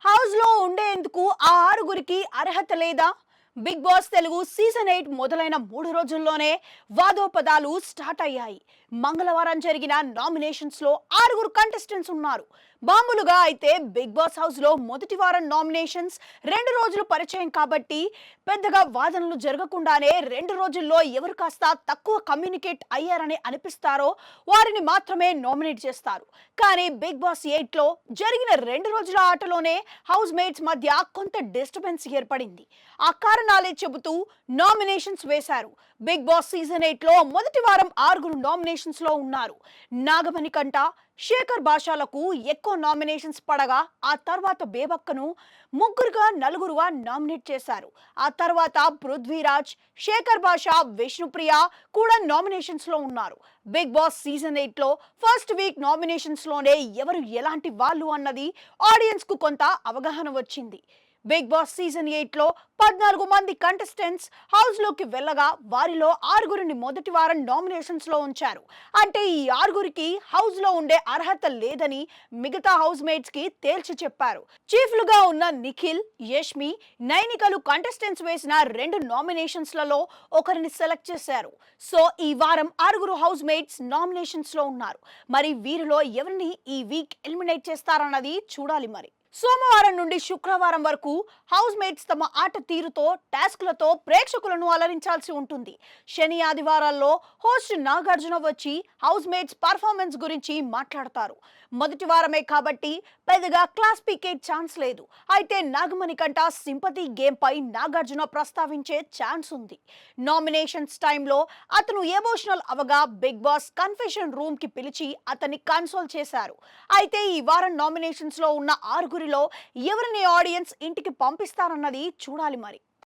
House లో ఉండేందుకు ఆ ఆరుగురికి అర్హత లేదా? బిగ్ బాస్ తెలుగు సీజన్ 8 మొదలైన 3 రోజుల్లోనే వాదోపదాలు స్టార్ట్ అయ్యాయి. మంగళవారం జరిగిన నామినేషన్స్ లో ఆరుగురు కంటెస్టెంట్స్ ఉన్నారు. మామూలుగా అయితే బిగ్ బాస్ హౌస్ లో మొదటి వారం నామినేషన్స్ 2 రోజులు పరిచయం కాబట్టి పెద్దగా వాదనలు జరగకుండానే 2 రోజుల్లో ఎవరు కాస్త తక్కువ కమ్యూనికేట్ అయ్యారని అనిపిస్తారో వారిని మాత్రమే నామినేట్ చేస్తారు. కానీ బిగ్ బాస్ 8 లో జరిగిన 2 రోజుల ఆటలోనే హౌస్ మేట్స్ మధ్య కొంత డిస్టర్బెన్స్ ఏర్పడింది. ఆ కారణాలే చెబుతూ నామినేషన్స్ వేశారు. బిగ్ బాస్ సీజన్ 8 లో మొదటి వారం ఆరుగురు నామినేషన్స్ లో ఉన్నారు. నాగమణి కంట, శేఖర్ భాషలకు ఎక్కువ నామినేషన్స్ పడగా ఆ తర్వాత బేబక్కను నలుగురుగా నామినేట్ చేశారు. ఆ తర్వాత పృథ్వీరాజ్, శేఖర్ భాష, విష్ణుప్రియ కూడా నామినేషన్స్ లో ఉన్నారు. బిగ్ బాస్ సీజన్ 8 లో ఫస్ట్ వీక్ నామినేషన్స్ లోనే ఎవరు ఎలాంటి వాళ్ళు అన్నది ఆడియన్స్ కు కొంత అవగాహన వచ్చింది. బిగ్ బాస్ సీజన్ 8 లో 14 మంది కంటెస్టెంట్స్ హౌస్ లోకి వెళ్ళగా వారిలో ఆరుగురిని మొదటి వారం నామినేషన్స్ లో ఉంచారు. అంటే ఈ ఆరుగురికి హౌస్ లో ఉండే అర్హత లేదని మిగతా హౌస్ మేట్స్ కి తేల్చి చెప్పారు. చీఫ్లుగా ఉన్న నిఖిల్, యష్మి, నైనికలు కంటెస్టెంట్స్ వేసిన 2 నామినేషన్స్లలో ఒకరిని సెలెక్ట్ చేశారు. సో ఈ వారం ఆరుగురు హౌస్ మేట్స్ నామినేషన్స్ లో ఉన్నారు. మరి వీరిలో ఎవరిని ఈ వీక్ ఎలిమినేట్ చేస్తారన్నది చూడాలి. మరి సోమవారం నుండి శుక్రవారం వరకు హౌస్ మేట్స్ తమ ఆట తీరుతో, టాస్క్లతో ప్రేక్షకులను అలరించాల్సి ఉంటుంది. శని, ఆదివారాల్లో హోస్ట్ నాగార్జున వచ్చి హౌస్ మేట్స్ పర్ఫార్మెన్స్ గురించి మాట్లాడతారు. మొదటి వారమే కాబట్టి పెద్దగా క్లాస్ పీకే ఛాన్స్ లేదు. అయితే నాగమణి కంట సింపతి గేమ్ పై నాగార్జున ప్రస్తావించే ఛాన్స్ ఉంది. నామినేషన్స్ టైంలో అతను ఎమోషనల్ అవగా బిగ్ బాస్ కన్ఫెషన్ రూమ్ కి పిలిచి అతన్ని కన్సోల్ చేశారు. అయితే ఈ వారం నామినేషన్స్ లో ఉన్న ఆరుగురిలో ఎవరిని ఆడియన్స్ ఇంటికి పంపిస్తారన్నది చూడాలి. మరి